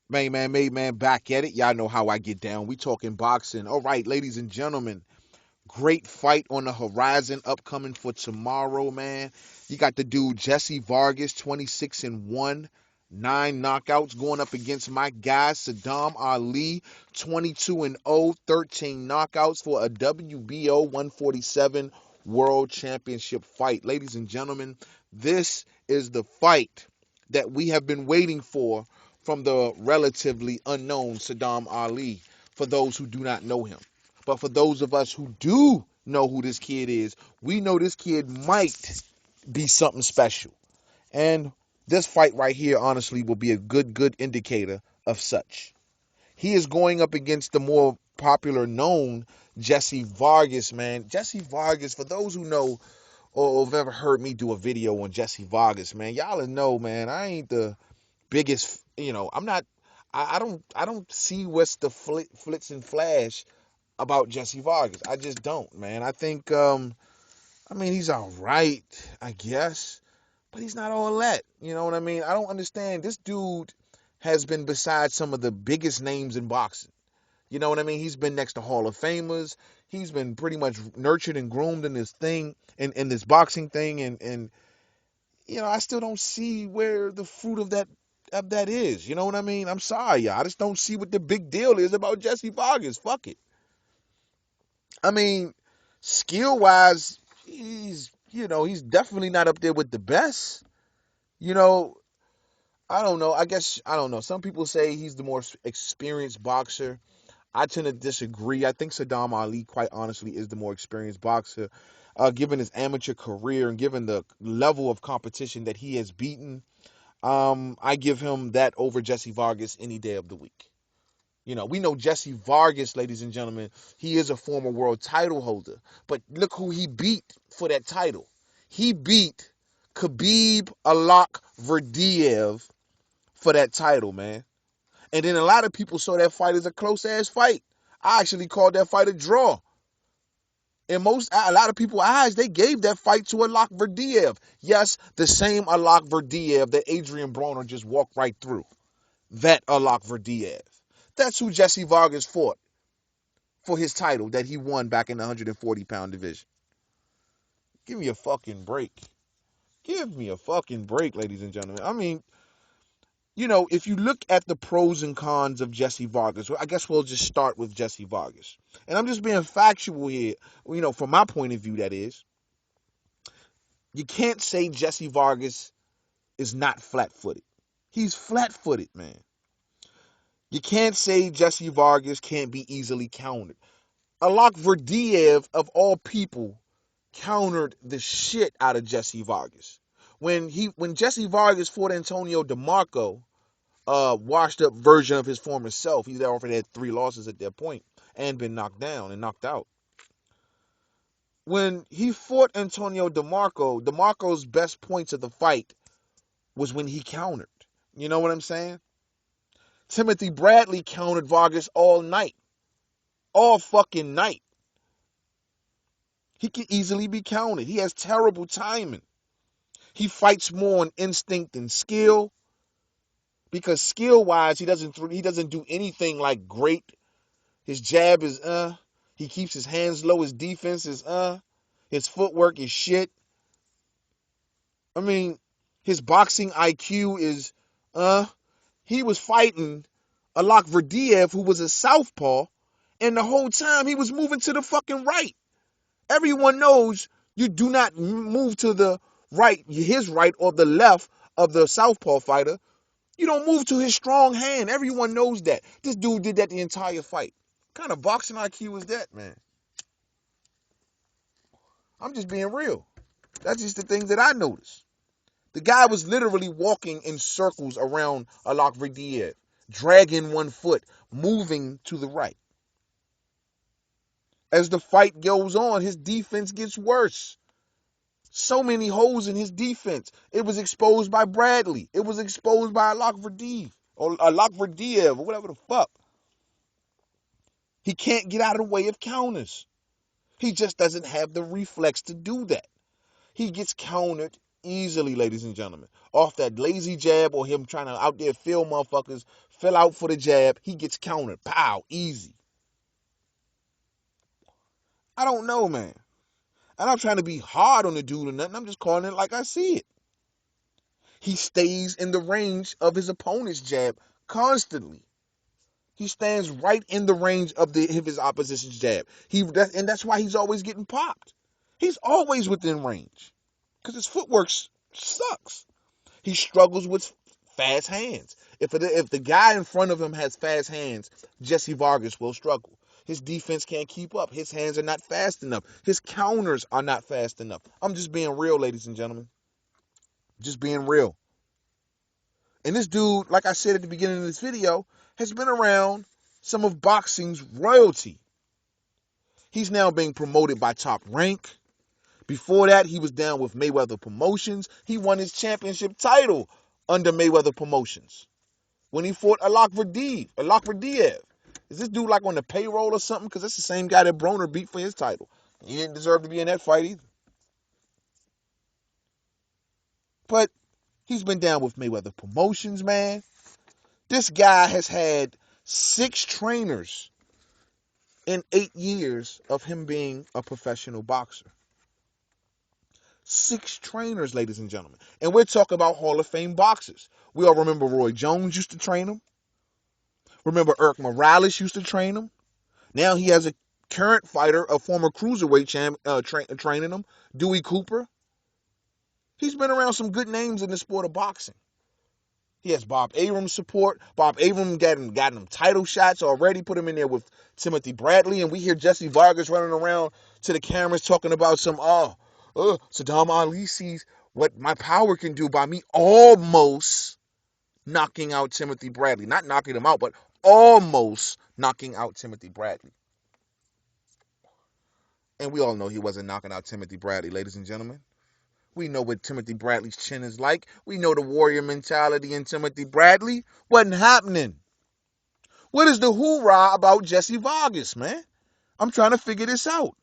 Main man, made man, back at it. Y'all know how I get down. We talking boxing. All right, ladies and gentlemen, great fight on the horizon upcoming for tomorrow, man. You got the dude Jesse Vargas, 26-1, 9 knockouts, going up against my guy Sadam Ali, 22-0, 13 knockouts for a WBO 147 World Championship fight. Ladies and gentlemen, this is the fight that we have been waiting for from the relatively unknown Sadam Ali, for those who do not know him. But for those of us who do know who this kid is, we know this kid might be something special. And this fight right here, honestly, will be a good indicator of such. He is going up against the more popular known Jesse Vargas, man. Jesse Vargas, for those who know or have ever heard me do a video on Jesse Vargas, man, y'all know, man, I ain't the biggest, I'm not, I don't see what's the flits and flash about Jesse Vargas. I just don't, man. I think, I mean, he's all right, I guess, but he's not all that. You know what I mean? I don't understand. This dude has been beside some of the biggest names in boxing. You know what I mean? He's been next to Hall of Famers. He's been pretty much nurtured and groomed in this thing, in this boxing thing, and I still don't see where the fruit of that is. You know what I mean? I'm sorry, y'all. I just don't see what the big deal is about Jesse Vargas. Fuck it. I mean, skill wise, he's definitely not up there with the best. You know, I don't know. I guess I don't know. Some people say he's the more experienced boxer. I tend to disagree. I think Sadam Ali, quite honestly, is the more experienced boxer. Given his amateur career and given the level of competition that he has beaten, I give him that over Jesse Vargas any day of the week. We know Jesse Vargas, ladies and gentlemen, he is a former world title holder. But look who he beat for that title. He beat Khabib Alak Verdiev for that title, man. And then a lot of people saw that fight as a close-ass fight. I actually called that fight a draw. In a lot of people's eyes, they gave that fight to Alak Verdiev. Yes, the same Alak Verdiev that Adrian Broner just walked right through. That Alak Verdiev. That's who Jesse Vargas fought for his title that he won back in the 140-pound division. Give me a fucking break. Give me a fucking break, ladies and gentlemen. I mean, if you look at the pros and cons of Jesse Vargas, well, I guess we'll just start with Jesse Vargas. And I'm just being factual here, from my point of view, that is. You can't say Jesse Vargas is not flat footed. He's flat footed, man. You can't say Jesse Vargas can't be easily countered. Alak Verdiev, of all people, countered the shit out of Jesse Vargas. When Jesse Vargas fought Antonio DeMarco, washed up version of his former self, he already had 3 losses at that point and been knocked down and knocked out. When he fought Antonio DeMarco's best points of the fight was when he countered. You know what I'm saying? Timothy Bradley countered Vargas all night. All fucking night. He can easily be countered. He has terrible timing. He fights more on instinct than skill, because skill-wise, he doesn't do anything like great. His jab is he keeps his hands low. His defense is his footwork is shit. I mean, his boxing IQ is he was fighting Alak Verdiev, who was a southpaw, and the whole time he was moving to the fucking right. Everyone knows you do not move to the right, his right or the left of the southpaw fighter. You don't move to his strong hand. Everyone knows that. This dude did that the entire fight. What kind of boxing IQ is that, man? I'm just being real. That's just the things that I noticed. The guy was literally walking in circles around Alak Verdiev, dragging one foot, moving to the right. As the fight goes on, his defense gets worse. So many holes in his defense. It was exposed by Bradley. It was exposed by Alak Verdiev, or Alak Verdiev, or whatever the fuck. He can't get out of the way of counters. He just doesn't have the reflex to do that. He gets countered easily, ladies and gentlemen. Off that lazy jab or him trying to out there feel motherfuckers, fill out for the jab, he gets countered. Pow, easy. I don't know, man. I'm not trying to be hard on the dude or nothing. I'm just calling it like I see it. He stays in the range of his opponent's jab constantly. He stands right in the range of his opposition's jab. And that's why he's always getting popped. He's always within range because his footwork sucks. He struggles with fast hands. If the guy in front of him has fast hands, Jesse Vargas will struggle. His defense can't keep up. His hands are not fast enough. His counters are not fast enough. I'm just being real, ladies and gentlemen. Just being real. And this dude, like I said at the beginning of this video, has been around some of boxing's royalty. He's now being promoted by Top Rank. Before that, he was down with Mayweather Promotions. He won his championship title under Mayweather Promotions when he fought Alak Verdiev. Is this dude like on the payroll or something? Because that's the same guy that Broner beat for his title. He didn't deserve to be in that fight either. But he's been down with Mayweather Promotions, man. This guy has had 6 trainers in 8 years of him being a professional boxer. 6 trainers, ladies and gentlemen. And we're talking about Hall of Fame boxers. We all remember Roy Jones used to train him. Remember Eric Morales used to train him. Now he has a current fighter, a former cruiserweight champ, training him, Dewey Cooper. He's been around some good names in the sport of boxing. He has Bob Abrams' support. Bob Abrams got him title shots already, put him in there with Timothy Bradley. And we hear Jesse Vargas running around to the cameras talking about Sadam Ali sees what my power can do by me almost knocking out Timothy Bradley. Not knocking him out, but almost knocking out Timothy Bradley. And we all know he wasn't knocking out Timothy Bradley, ladies and gentlemen. We know what Timothy Bradley's chin is like. We know the warrior mentality in Timothy Bradley. Wasn't happening. What is the hoorah about Jesse Vargas, man? I'm trying to figure this out.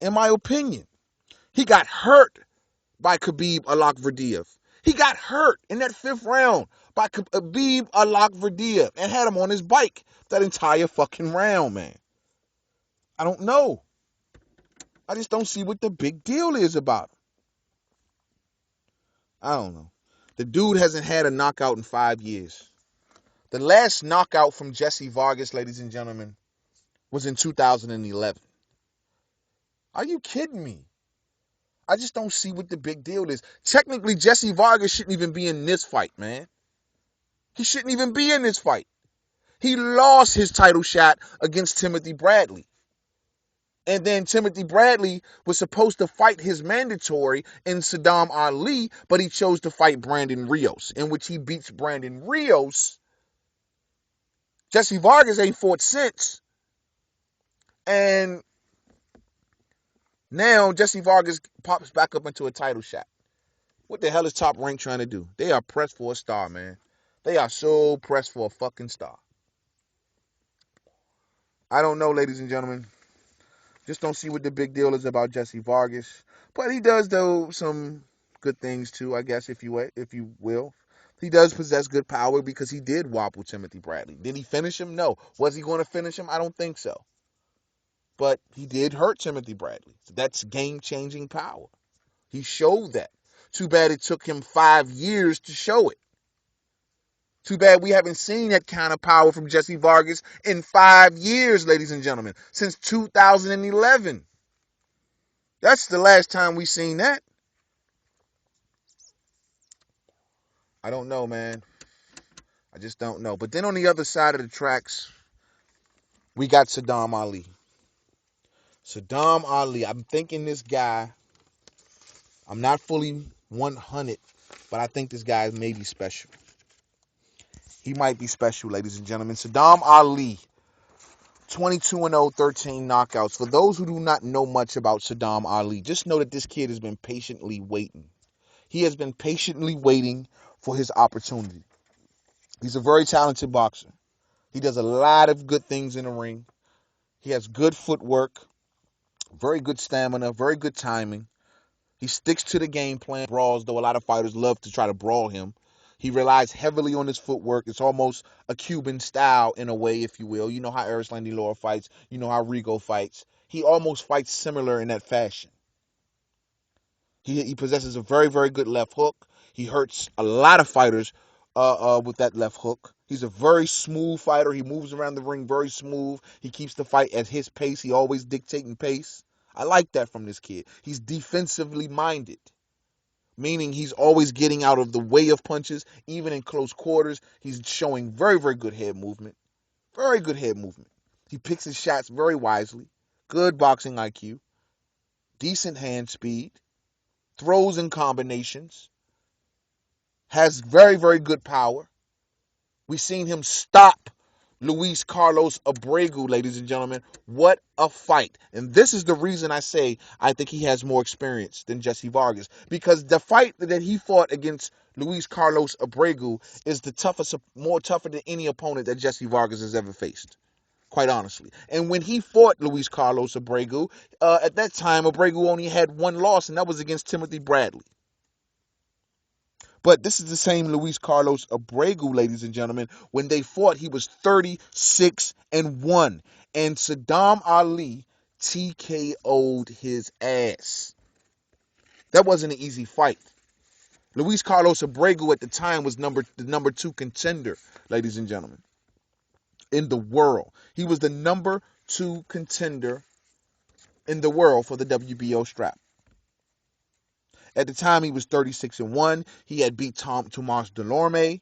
In my opinion, he got hurt by Khabib Alak Verdiev. He got hurt in that 5th round by Khabib Alak Verdiev and had him on his bike that entire fucking round, man. I don't know. I just don't see what the big deal is about him. I don't know. The dude hasn't had a knockout in 5 years. The last knockout from Jesse Vargas, ladies and gentlemen, was in 2011. Are you kidding me? I just don't see what the big deal is. Technically, Jesse Vargas shouldn't even be in this fight, man. He shouldn't even be in this fight. He lost his title shot against Timothy Bradley. And then Timothy Bradley was supposed to fight his mandatory in Sadam Ali, but he chose to fight Brandon Rios, in which he beats Brandon Rios. Jesse Vargas ain't fought since. And now Jesse Vargas pops back up into a title shot. What the hell is Top Rank trying to do? They are pressed for a star, man. They are so pressed for a fucking star. I don't know, ladies and gentlemen. Just don't see what the big deal is about Jesse Vargas. But he does, though, some good things, too, I guess, if you will. He does possess good power because he did wobble Timothy Bradley. Did he finish him? No. Was he going to finish him? I don't think so. But he did hurt Timothy Bradley. So that's game-changing power. He showed that. Too bad it took him 5 years to show it. Too bad we haven't seen that kind of power from Jesse Vargas in 5 years, ladies and gentlemen, since 2011. That's the last time we seen that. I don't know, man. I just don't know. But then on the other side of the tracks, we got Sadam Ali. Sadam Ali. I'm thinking this guy, I'm not fully 100, but I think this guy may be special. He might be special, ladies and gentlemen. Sadam Ali, 22-0, 13 knockouts. For those who do not know much about Sadam Ali, just know that this kid has been patiently waiting. He has been patiently waiting for his opportunity. He's a very talented boxer. He does a lot of good things in the ring. He has good footwork, very good stamina, very good timing. He sticks to the game plan, brawls, though a lot of fighters love to try to brawl him. He relies heavily on his footwork. It's almost a Cuban style in a way, if you will. You know how Erislandy Lara fights. You know how Rigo fights. He almost fights similar in that fashion. He possesses a very, very good left hook. He hurts a lot of fighters with that left hook. He's a very smooth fighter. He moves around the ring very smooth. He keeps the fight at his pace. He always dictating pace. I like that from this kid. He's defensively minded, meaning he's always getting out of the way of punches, even in close quarters. He's showing very, very good head movement. Very good head movement. He picks his shots very wisely. Good boxing IQ. Decent hand speed. Throws in combinations. Has very, very good power. We've seen him stop Luis Carlos Abregu, ladies and gentlemen. What a fight. And this is the reason I say I think he has more experience than Jesse Vargas. Because the fight that he fought against Luis Carlos Abregu is the toughest, more tougher than any opponent that Jesse Vargas has ever faced. Quite honestly. And when he fought Luis Carlos Abregu, at that time, Abregu only had one loss, and that was against Timothy Bradley. But this is the same Luis Carlos Abregu, ladies and gentlemen. When they fought, he was 36-1. And Sadam Ali TKO'd his ass. That wasn't an easy fight. Luis Carlos Abregu at the time was the number 2 contender, ladies and gentlemen, in the world. He was the number 2 contender in the world for the WBO strap. At the time, he was 36-1. He had beat Tomas Delorme.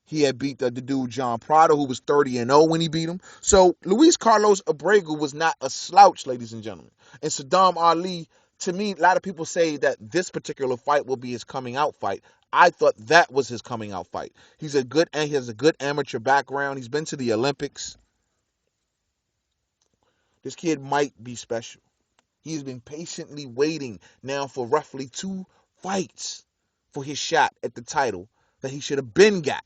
He had beat the dude John Prado, who was 30-0 when he beat him. So Luis Carlos Abregu was not a slouch, ladies and gentlemen. And Sadam Ali, to me, a lot of people say that this particular fight will be his coming out fight. I thought that was his coming out fight. He has a good amateur background. He's been to the Olympics. This kid might be special. He's been patiently waiting now for roughly 2 fights for his shot at the title that he should have been got.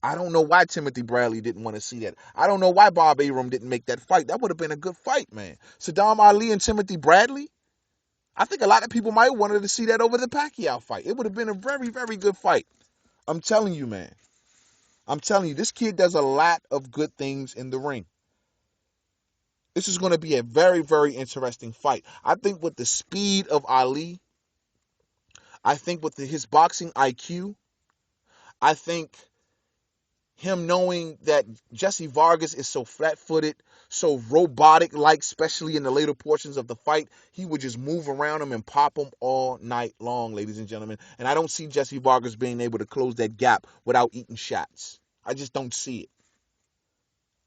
I don't know why Timothy Bradley didn't want to see that. I don't know why Bob Arum didn't make that fight. That would have been a good fight, man. Sadam Ali and Timothy Bradley. I think a lot of people might have wanted to see that over the Pacquiao fight. It would have been a very, very good fight. I'm telling you, man. I'm telling you, this kid does a lot of good things in the ring. This is going to be a very, very interesting fight. I think with the speed of Ali, I think with his boxing IQ, I think him knowing that Jesse Vargas is so flat-footed, so robotic-like, especially in the later portions of the fight, he would just move around him and pop him all night long, ladies and gentlemen. And I don't see Jesse Vargas being able to close that gap without eating shots. I just don't see it.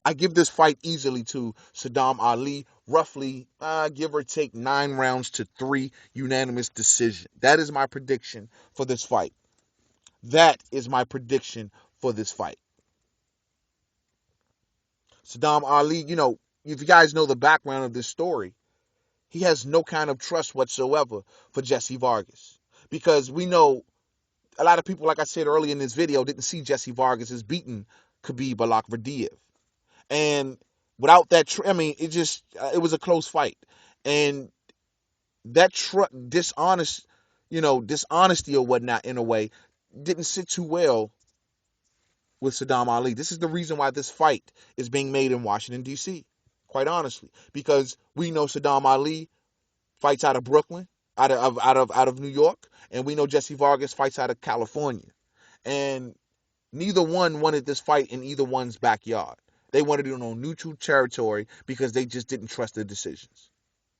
I give this fight easily to Sadam Ali, roughly, give or take 9 rounds to 3 unanimous decision. That is my prediction for this fight. That is my prediction for this fight. Sadam Ali, you know, if you guys know the background of this story, he has no kind of trust whatsoever for Jesse Vargas. Because we know a lot of people, like I said earlier in this video, didn't see Jesse Vargas as beating Khabib Nurmagomedov. And without that, it was a close fight. And that dishonesty or whatnot, in a way, didn't sit too well with Sadam Ali. This is the reason why this fight is being made in Washington, D.C., quite honestly. Because we know Sadam Ali fights out of Brooklyn, out of New York, and we know Jesse Vargas fights out of California. And neither one wanted this fight in either one's backyard. They wanted it on neutral territory because they just didn't trust the decisions.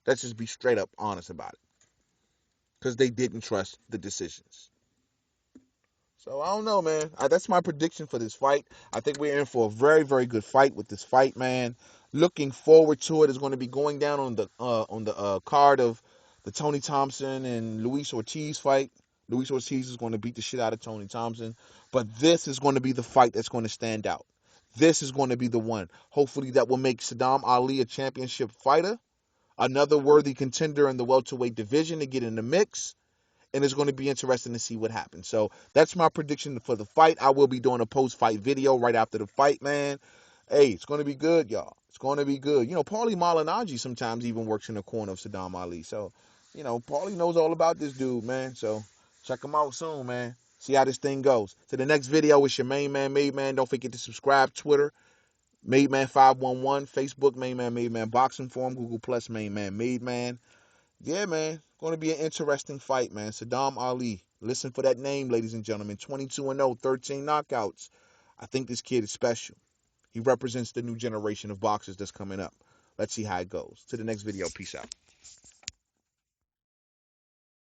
Let's just be straight up honest about it. Because they didn't trust the decisions. So I don't know, man. That's my prediction for this fight. I think we're in for a very, very good fight with this fight, man. Looking forward to it. It's going to be going down on the card of the Tony Thompson and Luis Ortiz fight. Luis Ortiz is going to beat the shit out of Tony Thompson. But this is going to be the fight that's going to stand out. This is going to be the one. Hopefully that will make Sadam Ali a championship fighter. Another worthy contender in the welterweight division to get in the mix. And it's going to be interesting to see what happens. So that's my prediction for the fight. I will be doing a post-fight video right after the fight, man. Hey, it's going to be good, y'all. It's going to be good. You know, Paulie Malignaggi sometimes even works in the corner of Sadam Ali. So Paulie knows all about this dude, man. So check him out soon, man. See how this thing goes. To the next video, it's your main man, Made Man. Don't forget to subscribe. Twitter, Made Man 511. Facebook, Made Man Boxing Forum. Google Plus, Made Man. Yeah, man. Going to be an interesting fight, man. Sadam Ali. Listen for that name, ladies and gentlemen. 22-0, 13 knockouts. I think this kid is special. He represents the new generation of boxers that's coming up. Let's see how it goes. To the next video. Peace out.